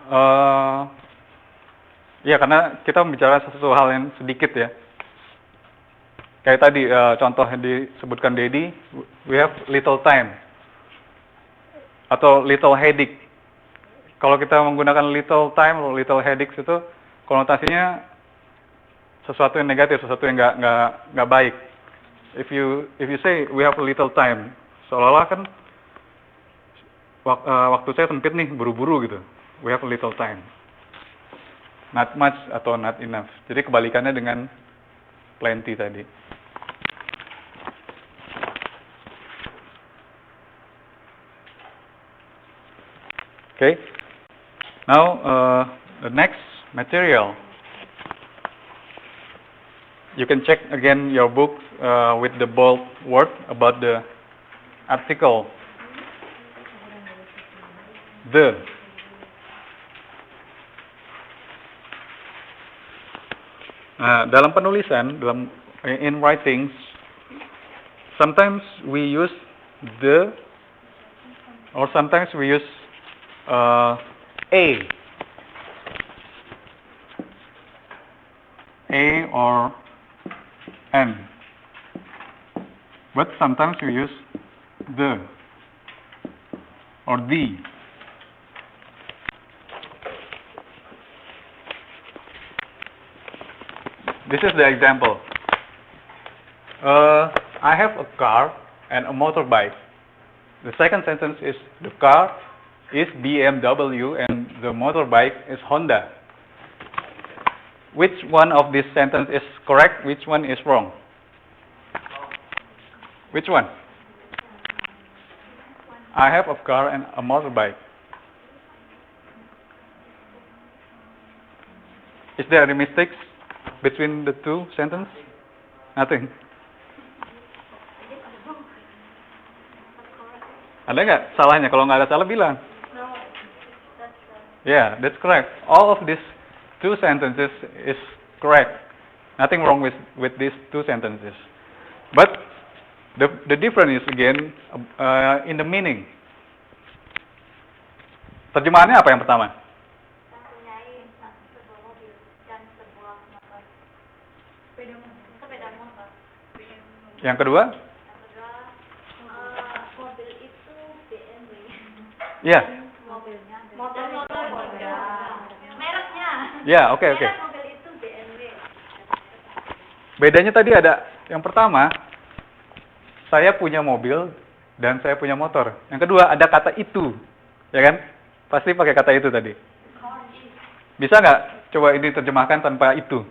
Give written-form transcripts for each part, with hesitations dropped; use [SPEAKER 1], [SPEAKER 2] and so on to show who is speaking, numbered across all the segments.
[SPEAKER 1] Eh, ya, karena kita bicara sesuatu hal yang sedikit ya. Kayak tadi contoh yang disebutkan Dedi, we have little time atau little headache. Kalau kita menggunakan little time atau little headaches itu konotasinya sesuatu yang negatif, sesuatu yang nggak baik. If you say we have a little time, seolah-olah kan waktu saya sempit nih, buru-buru gitu. We have a little time. Not much atau not enough. Jadi kebalikannya dengan plenty tadi. Okay. Now the next material. You can check again your book with the bold word about the article the. Dalam penulisan, in writings, sometimes we use the, or sometimes we use a or an, but sometimes we use the or the. This is the example. I have a car and a motorbike. The second sentence is the car is BMW and the motorbike is Honda. Which one of these sentences is correct? Which one is wrong? Which one? I have a car and a motorbike. Is there any mistakes between the two sentences? Nothing. Ada nggak salahnya? Kalau nggak ada salah bilang. Yeah, that's correct. All of these two sentences is correct. Nothing wrong with these two sentences. But the difference is again in the meaning. Terjemahannya apa yang pertama? Yang kedua?
[SPEAKER 2] Mobil itu BMW.
[SPEAKER 1] Ya.
[SPEAKER 2] Mobilnya. Mereknya.
[SPEAKER 1] Ya, oke.
[SPEAKER 2] Merek mobil itu BMW.
[SPEAKER 1] Bedanya tadi ada, yang pertama, saya punya mobil dan saya punya motor. Yang kedua, ada kata itu, ya kan? Pasti pakai kata itu tadi. Bisa nggak coba ini terjemahkan tanpa itu?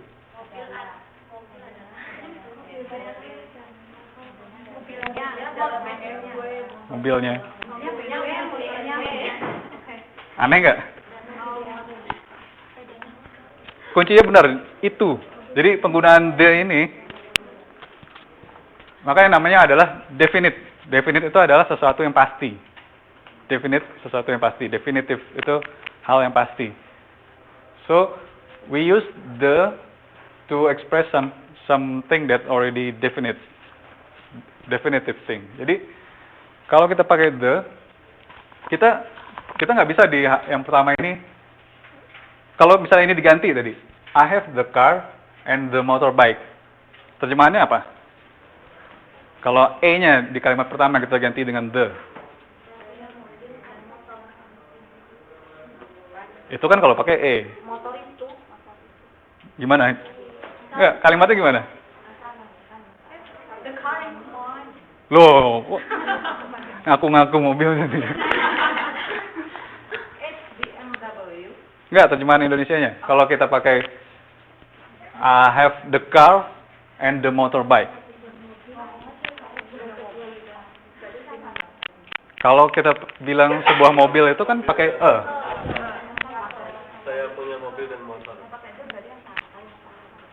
[SPEAKER 1] Mobilnya. Aneh nggak? Kuncinya benar, itu. Jadi penggunaan the ini, makanya namanya adalah definite. Definite itu adalah sesuatu yang pasti. Definite, sesuatu yang pasti. Definitive itu hal yang pasti. So, we use the to express something that already definite. Definitive thing. Jadi, kalau kita pakai the, kita nggak bisa di yang pertama ini. Kalau misalnya ini diganti tadi, I have the car and the motorbike. Terjemahannya apa? Kalau A-nya di kalimat pertama kita ganti dengan the. Itu kan kalau pakai E.
[SPEAKER 2] Motor itu.
[SPEAKER 1] Gimana? Enggak, kalimatnya gimana?
[SPEAKER 2] The car is mine.
[SPEAKER 1] Loh, ngaku-ngaku mobil nanti.
[SPEAKER 2] It's BMW.
[SPEAKER 1] Enggak, terjemahan Indonesianya. Kalau kita pakai I have the car and the motorbike. Kalau kita bilang sebuah mobil itu kan pakai e.
[SPEAKER 3] Saya punya mobil dan motor.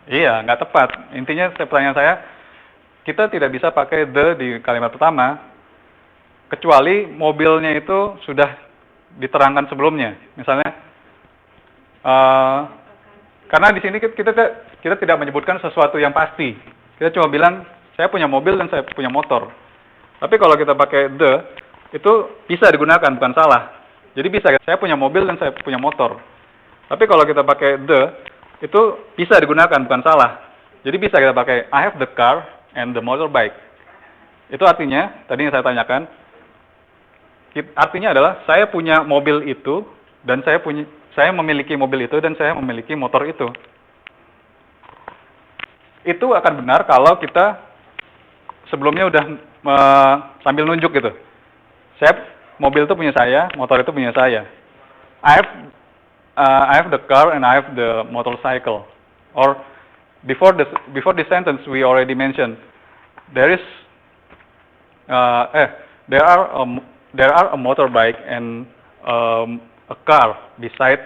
[SPEAKER 1] Iya, nggak tepat. Intinya pertanyaan saya, kita tidak bisa pakai the di kalimat pertama, kecuali mobilnya itu sudah diterangkan sebelumnya. Misalnya, karena di sini kita tidak menyebutkan sesuatu yang pasti. Kita cuma bilang, saya punya mobil dan saya punya motor. Tapi kalau kita pakai the, itu bisa digunakan, bukan salah. Jadi bisa, saya punya mobil dan saya punya motor. Tapi kalau kita pakai the, itu bisa digunakan, bukan salah. Jadi bisa kita pakai I have the car and the motorbike. Itu artinya, tadi yang saya tanyakan, artinya adalah saya punya mobil itu dan saya memiliki mobil itu dan saya memiliki motor itu. Itu akan benar kalau kita sebelumnya udah sambil nunjuk gitu. Mobil itu punya saya, motor itu punya saya. I have the car and I have the motorcycle. Or before this sentence we already mentioned there are a motorbike and a car beside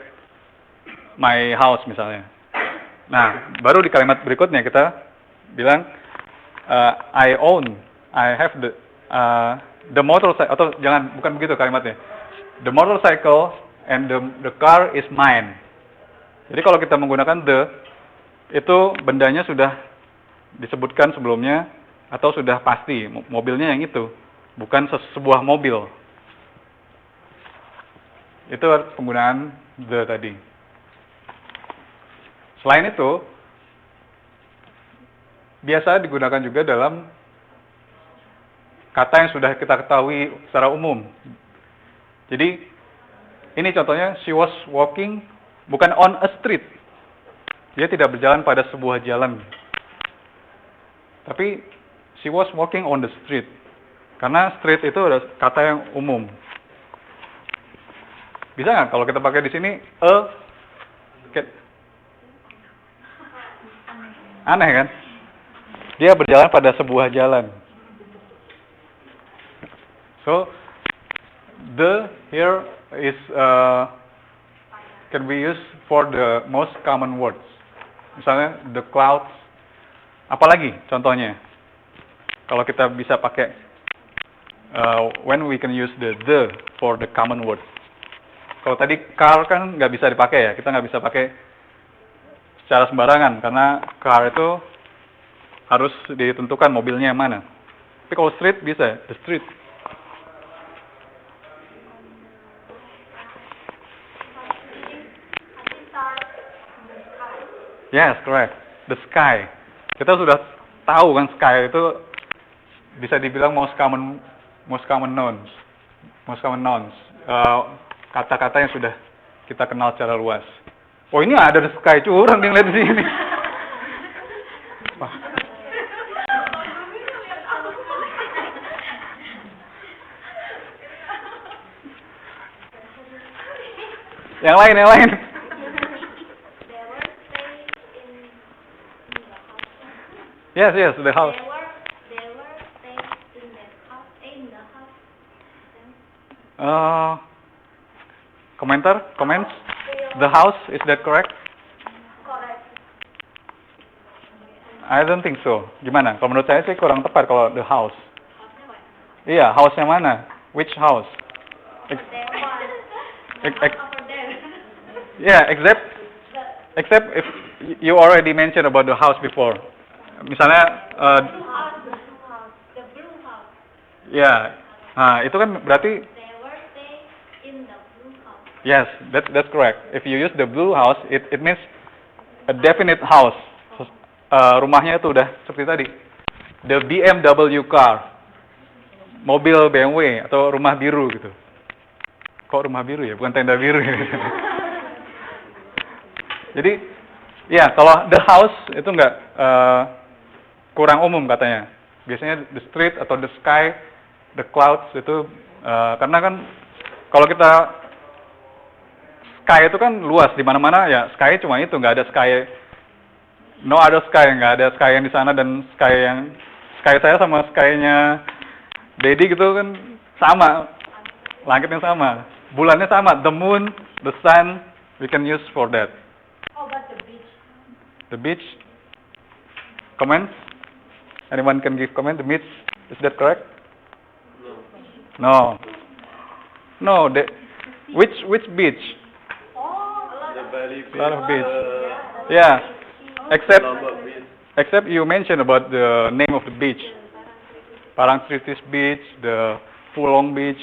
[SPEAKER 1] my house misalnya. Nah, baru di kalimat berikutnya kita bilang I have the motorcycle, atau bukan begitu kalimatnya. The motorcycle and the car is mine. Jadi kalau kita menggunakan the, itu bendanya sudah disebutkan sebelumnya atau sudah pasti mobilnya yang itu, bukan sebuah mobil. Itu penggunaan the tadi. Selain itu, biasa digunakan juga dalam kata yang sudah kita ketahui secara umum. Jadi, ini contohnya, she was walking, bukan on a street. Dia tidak berjalan pada sebuah jalan. Tapi, she was walking on the street. Karena street itu adalah kata yang umum. Bisa nggak kalau kita pakai di sini, aneh kan? Dia berjalan pada sebuah jalan. So, the here is can be used for the most common words. Misalnya the clouds. Apalagi contohnya? Kalau kita bisa pakai when we can use the for the common words. Kalau tadi car kan nggak bisa dipakai ya, kita nggak bisa pakai secara sembarangan karena car itu harus ditentukan mobilnya yang mana. Tapi kalau street bisa, the street. Yes, correct. The sky. Kita sudah tahu kan sky itu bisa dibilang most common nouns. Kata-kata yang sudah kita kenal secara luas. Oh, ini ada the sky, curang dia ngeliat di sini. Wah. Yang lain. Yes, the house.
[SPEAKER 2] They were staying in the house.
[SPEAKER 1] Comments? The house, is that correct?
[SPEAKER 2] Correct.
[SPEAKER 1] I don't think so. Gimana? Kalau menurut saya sih kurang tepat kalau the house. Iya, house yang mana? Which house? Yeah, except if you already mentioned about the house before. Misalnya,
[SPEAKER 2] The blue house.
[SPEAKER 1] ya, nah itu kan berarti.
[SPEAKER 2] They were staying in the blue house.
[SPEAKER 1] Yes, that's correct. If you use the blue house, it means a definite house. Rumahnya itu udah seperti tadi. The BMW car, mobil BMW atau rumah biru gitu. Kok rumah biru ya, bukan tenda biru ya. Jadi, ya kalau the house itu nggak kurang umum katanya. Biasanya the street atau the sky, the clouds itu karena kan kalau kita sky itu kan luas di mana-mana ya, sky cuma itu, nggak ada sky, no other sky, nggak ada sky yang di sana dan sky saya sama sky-nya Dedi gitu kan sama, langitnya sama, bulannya sama, the moon, the sun, we can use for that.
[SPEAKER 2] How about the beach?
[SPEAKER 1] The beach. Comments? Anyone can give comment? The beach, is that correct? No. Which beach? A lot of beach. Yeah. Except you mentioned about the name of the beach. Parangtritis Beach, the Fulong Beach.